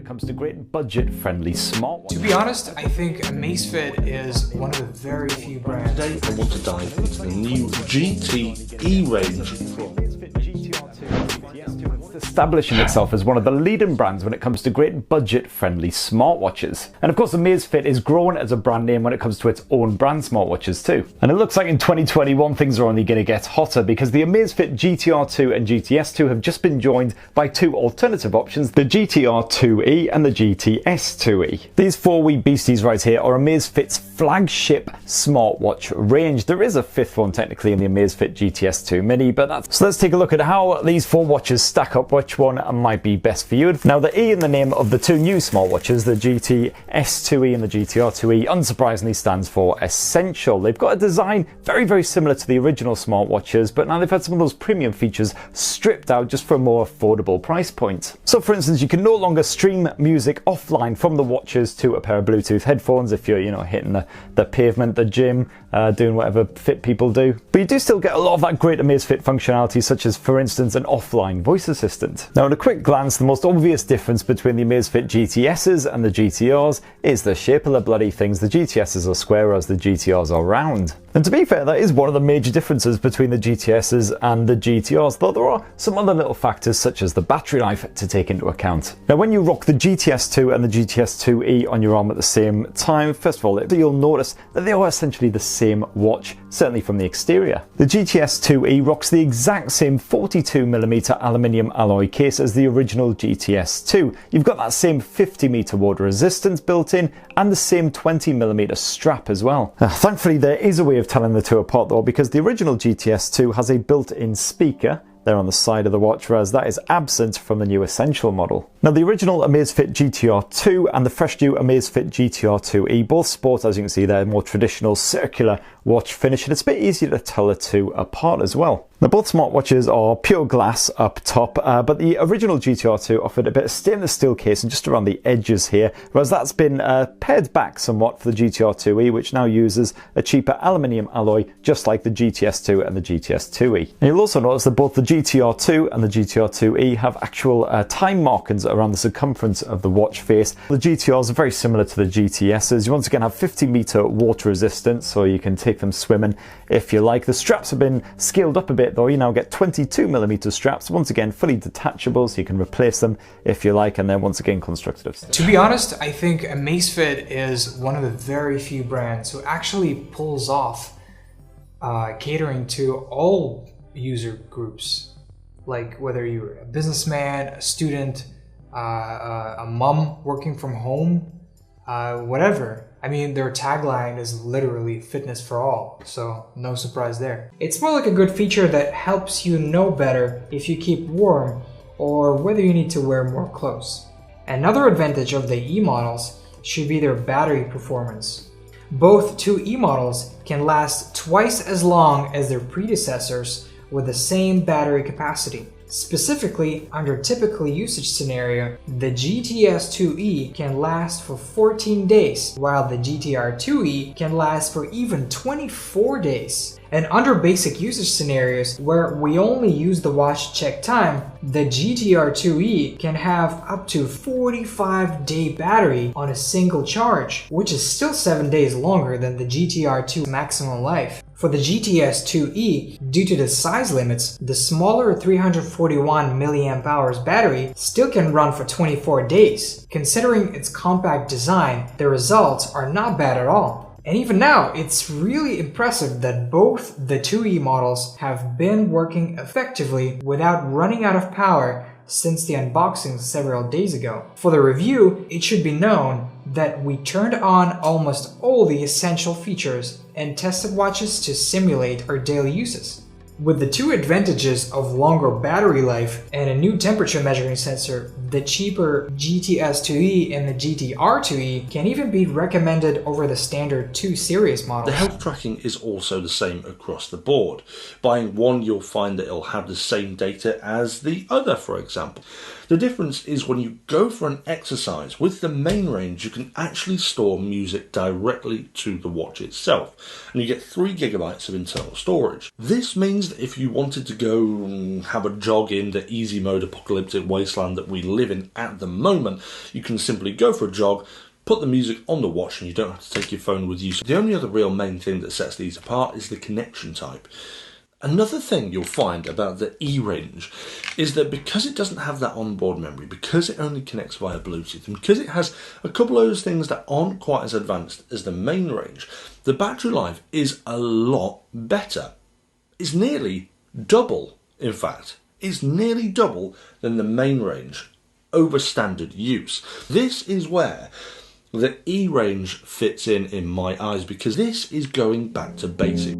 comes to great budget-friendly smartwatches. To be honest, I think Amazfit is one of the very few brands. Today I want to dive into the new GTE range. Establishing itself as one of the leading brands when it comes to great budget-friendly smartwatches. And of course, Amazfit is grown as a brand name when it comes to its own brand smartwatches too. And it looks like in 2021 things are only going to get hotter because the Amazfit GTR2 and GTS2 have just been joined by two alternative options, the GTR2e and the GTS2e. These four wee beasties right here are Amazfit's flagship smartwatch range. There is a fifth one technically in the Amazfit GTS2 Mini, but that's... So let's take a look at how these four watches stack up, which one might be best for you. Now the E in the name of the two new smartwatches, the GTS2e and the GTR2e, unsurprisingly stands for essential. They've got a design very similar to the original smartwatches, but now they've had some of those premium features stripped out just for a more affordable price point. So for instance, you can no longer stream music offline from the watches to a pair of Bluetooth headphones if you're, hitting the pavement, the gym, doing whatever fit people do. But you do still get a lot of that great Amazfit functionality, such as, for instance, an offline voice assistant. Now, at a quick glance, the most obvious difference between the Amazfit GTSs and the GTRs is the shape of the bloody things. The GTSs are square, whereas the GTRs are round. And to be fair, that is one of the major differences between the GTSs and the GTRs, though there are some other little factors such as the battery life to take into account. Now, when you rock the GTS2 and the GTS2e on your arm at the same time, first of all, you'll notice that they are essentially the same watch, certainly from the exterior. The GTS2e rocks the exact same 42mm aluminium alloy case as the original GTS2. You've got that same 50m water resistance built in and the same 20mm strap as well. Thankfully, there is a way of telling the two apart though, because the original GTS2 has a built-in speaker there on the side of the watch, whereas that is absent from the new Essential model. Now, the original Amazfit GTR2 and the fresh new Amazfit GTR2e both sport, as you can see there, more traditional circular watch finish, and it's a bit easier to tell the two apart as well. Now, both smartwatches are pure glass up top, but the original GTR2 offered a bit of stainless steel casing just around the edges here, whereas that's been pared back somewhat for the GTR2e, which now uses a cheaper aluminium alloy, just like the GTS2 and the GTS2e. And you'll also notice that both the GTR2 and the GTR2e have actual time markings around the circumference of the watch face. The GTRs are very similar to the GTSs. You once again have 50m water resistance, so you can take them swimming if you like. The straps have been scaled up a bit though. You now get 22mm straps, once again fully detachable, so you can replace them if you like, and they're once again constructed of steel. To be honest, I think Amazfit is one of the very few brands who actually pulls off catering to all user groups. Like whether you're a businessman, a student, a mom working from home, whatever. I mean, their tagline is literally fitness for all, so no surprise there. It's more like a good feature that helps you know better if you keep warm or whether you need to wear more clothes. Another advantage of the E models should be their battery performance. Both two E models can last twice as long as their predecessors with the same battery capacity. Specifically, under typical usage scenario, the GTS2e can last for 14 days, while the GTR2e can last for even 24 days. And under basic usage scenarios, where we only use the watch to check time, the GTR2e can have up to 45-day battery on a single charge, which is still 7 days longer than the GTR2 maximum life. For the GTS2e, due to the size limits, the smaller 341 mAh battery still can run for 24 days. Considering its compact design, the results are not bad at all. And even now, it's really impressive that both the 2E models have been working effectively without running out of power since the unboxing several days ago. For the review, it should be known that we turned on almost all the essential features and tested watches to simulate our daily uses. With the two advantages of longer battery life and a new temperature measuring sensor, the cheaper GTS2e and the GTR2e can even be recommended over the standard 2 series models. The health tracking is also the same across the board. Buying one, you'll find that it'll have the same data as the other, for example. The difference is when you go for an exercise, with the main range you can actually store music directly to the watch itself, and you get 3 GB of internal storage. This means means that if you wanted to go have a jog in the easy mode apocalyptic wasteland that we live in at the moment, you can simply go for a jog, put the music on the watch, and you don't have to take your phone with you. So the only other real main thing that sets these apart is the connection type. Another thing you'll find about the E-range is that because it doesn't have that onboard memory, because it only connects via Bluetooth, and because it has a couple of those things that aren't quite as advanced as the main range, the battery life is a lot better. It's nearly double, in fact. It's nearly double than the main range over standard use. This is where the E-range fits in my eyes, because this is going back to basic.